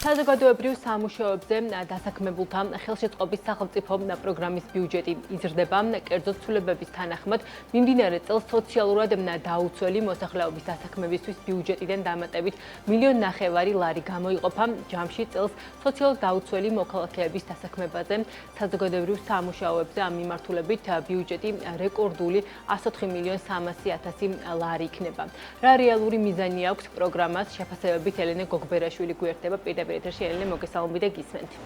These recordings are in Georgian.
საზოგადოებრივ სამუშაოებზე დასაქმებულთა ხელშეწყობის სახელმწიფო პროგრამის ბიუჯეტი იზრდება. კერძოდ ცვლილებების თანახმად, მიმდინარე წელს სოციალურად დაუცველი მოსახლეობის დასაქმებისთვის ბიუჯეტიდან დამატებით 1,5 მილიონი ლარი გამოიყოფა. ჯამში წელს სოციალურად დაუცველი მოქალაქეების დასაქმებაზე საზოგადოებრივ სამუშაოებზე ამ მიმართულებით ბიუჯეტი რეკორდული 104,300,000 ლარი იქნება. რა რეალური მიზანი აქვს პროგრამას? შეფასებებით ელენე გოგბერაშვილი გვერდება პირდაპირ ეთერში. ელენე, მოგესალმებით და გისმენთ.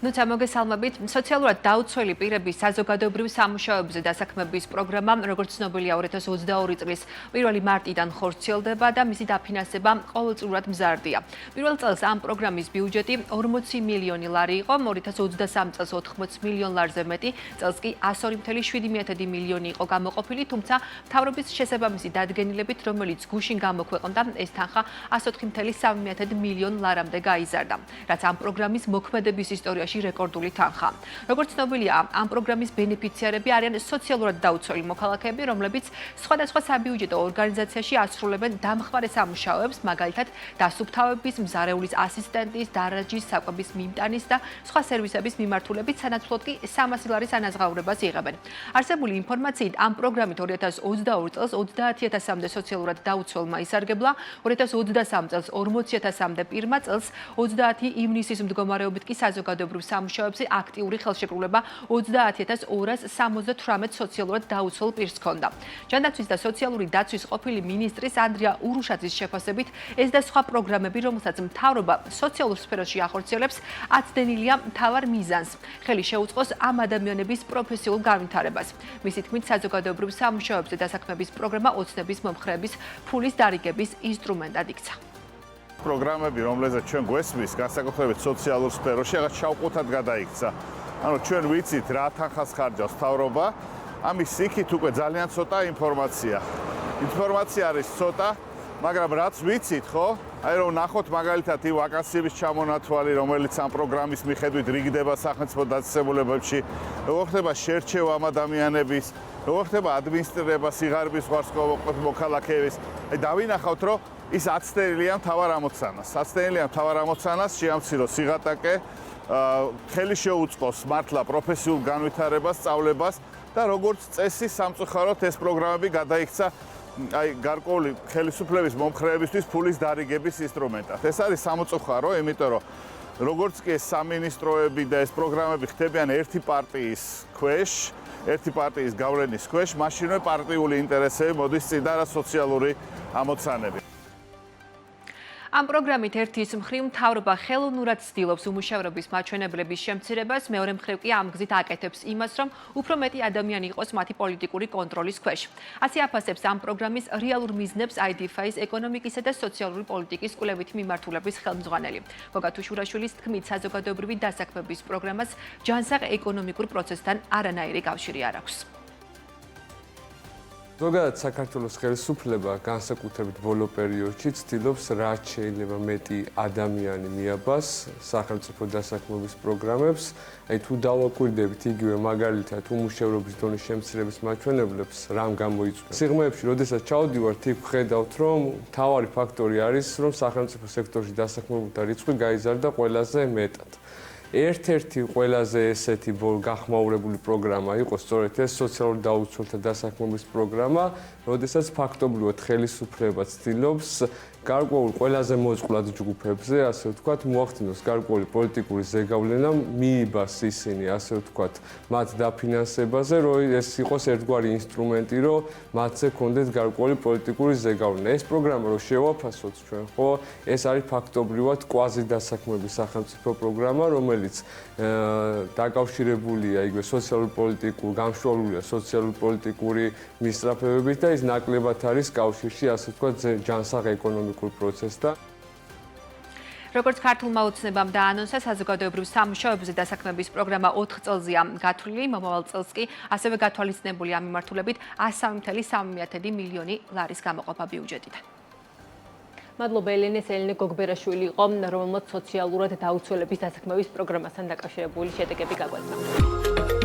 ნუცა მოგესალმებით. სოციალურად დაუცველი პირების საზოგადოებრივ სამუშაოებზე დასაქმების პროგრამა, როგორც ცნობილია, 2022 წლის 1 მარტიდან ხორციელდება და მისი დაფინანსება ყოველწლიურად მზარდია. პირველ წელს ამ პროგრამის ბიუჯეტი 40 მილიონი ლარი იყო, 2023 წელს 80 მილიონ ლარზე მეტი, წელს კი 102,7 მილიონი იყო გამოყოფილი, თუმცა მთავრობის შესაბამისი დადგენილებით, რომელიც გუშინ გამოქვეყნდა, ეს თანხა 104,3 მილიონ ლარამდე გაიზარდა, რაც ამ პროგრამის მოქმედების ისტორიაში რეკორდული თანხა. როგორც ცნობილია, ამ პროგრამის ბენეფიციარები არიან სოციალურად დაუცველი მოქალაქეები, რომლებიც სხვადასხვა საბიუჯეტო ორგანიზაციაში ასრულებენ დამხმარე სამუშაოებს, მაგალითად, დასუფთავების, მზარეულის ასისტენტის, დარაჯის, საკვების მიმტანის და სხვა სერვისების მიმართულებით, სანაცვლოდ კი 300 ლარის ანაზღაურებას იღებენ. არსებული ინფორმაციით, ამ პროგრამით 2022 წელს 30,000-მდე სოციალურად დაუცველმა ისარგებლა, 2023 წელს 40,000-მდე პირმა, წელს 30 ივნისის მდგომარეობით კი საზოგადოებრივ სამუშაოებზე აქტიური ხელშეკრულება 30,278 სოციალურად დაუცველ პირს ჰქონდა. ჯანდაცვის და სოციალური დაცვის ყოფილი მინისტრის ანდრია ურუშაძის შეფასებით, ეს და სხვა პროგრამები, რომელსაც მთავრობა სოციალურ სფეროში ახორციელებს, აცდენილია მთავარ მიზანს, ხელი შეუწყოს ამ ადამიანების პროფესიულ განვითარებას. მისი თქმით, საზოგადოებრივ სამუშაოებზე დასაქმების პროგრამა ოცნების მომხრეების ფულის დარიგების ინსტრუმენტად იქცა. პროგრამები, რომლესაც ჩვენ გვესმის, განსაკუთრებით სოციალურ სფეროში, რაღაც ჩავყუთად გადაიქცა. ანუ ჩვენ ვიცით, რა თანხას ხარჯავს მთავრობა, ამის იქით უკვე ძალიან ცოტა ინფორმაცია. ინფორმაცია არის ცოტა, მაგრამ რაც ვიცით, ხო? აი რომ ნახოთ მაგალითად იმ ვაკანსიების ჩამონათვალი, რომელიც ამ პროგრამის მიხედვით რიგდება სახელმწიფო დაწესებულებებში, როგორ ხდება შერჩევა ამ ადამიანების, როგორ ხდება ადმინისტრირება სიღარიბის ვარსკვლავყოფ მოქალაქეების. აი დავინახავთ, რომ ის აცდენილია მთავარ ამოცანას. აცდენილია მთავარ ამოცანას შეამციროს სიღატაკე, ხელი შეუწყოს მართლა პროფესიულ განვითარებას, სწავლებას და როგორც წესი სამწუხაროდ ეს პროგრამები გადაიქცა აი გარკვეული ხელისუფლების მომხრეებისთვის ფულის დარიგების ინსტრუმენტად. ეს არის სამწუხარო, იმიტომ რომ როგორც კი ეს სამინისტროები და ეს პროგრამები ხდებიან ერთი პარტიის ქვეშ, ერთი პარტიის გავლენის ქვეშ, მაშინვე პარტიული ინტერესები მოდის წინ და რა სოციალური ამოცანები. ამ პროგრამით ერთის მხრივ მთავრობა ხელოვნურად ცდილობს უმუშევრობის მაჩვენებლების შემცირებას, მეორე მხრივ კი ამ გზით აკეთებს იმას, რომ უფრო მეტი ადამიანი იყოს მათი პოლიტიკური კონტროლის ქვეშ. ასე აფასებს ამ პროგრამის რეალურ მიზნებს IDFI-ის ეკონომიკისა და სოციალური პოლიტიკის კვლევითი მიმართულების ხელმძღვანელი. გოგა თუშურაშვილის თქმით, საზოგადოებრივი დასაქმების პროგრამას ჯანსაღ ეკონომიკურ პროცესთან არანაირი კავშირი არ აქვს. ზოგადად საქართველოს ხელისუფლება განსაკუთრებით ბოლო პერიოდში ცდილობს რაც შეიძლება მეტი ადამიანი მიაბას სახელმწიფო დასაქმების პროგრამებს. აი თუ დავაკვირდებით იგივე მაგალითად უმუშევრობის დონის შემცირების მაჩვენებლებს, რამ გამოიწვია. სიღრმეებში, როდესაც ჩავდივართ, იქ ვხედავთ, რომ მთავარი ფაქტორი არის, რომ სახელმწიფო სექტორში დასაქმებულთა რიცხვი გაიზარდა ყველაზე მეტად. ერთ-ერთი ყველაზე ესეთი გახმაურებული პროგრამა იყო სწორედ ეს სოციალურ დაუცველთა დასაქმების პროგრამა, როდესაც ფაქტობრივად ხელისუფლება ცდილობს გარკვეულ ყველაზე მოწყვლად ჯგუფებზე, ასე ვთქვათ, მოახდინოს გარკვეული პოლიტიკური ზეგავლენა, მიიბას ისინი, ასე ვთქვათ, მათ დაფინანსებაზე, რომ ეს იყოს ერთგვარი ინსტრუმენტი, რომ მათზე კონდეთ გარკვეული პოლიტიკური ზეგავლენა. ეს პროგრამა რომ შევაფასოთ ჩვენ, ხო, ეს არის ფაქტობრივად კვაზი დასაქმების სახელმწიფო პროგრამა, რომელიც დაკავშირებულია იგივე სოციალურ-პოლიტიკურ, გამშვალულია სოციალურ-პოლიტიკური მისწრაფებებით და ის ნაკლებად არის კავშირში, ასე ვთქვათ, ჯანსაღ ეკონომიკურ პროცესთან. როგორც ქართულმა ოცნებამ დაანონსა, საზოგადოებრივ სამუშაოებზე დასაქმების პროგრამა 4 წელზეა გათვლილი, მომავალ წელს კი ასევე გათვალისწინებულია ამ მიმართულებით 103,300 მილიონი ლარის გამოყოფა ბიუჯეტიდან. მადლობა ელენეს. ელენე გოგბერაშვილი იყო, რომელმაც სოციალურად დაუცველების დასაქმების პროგრამასთან დაკავშირებული შედეგები გაგვეცნა.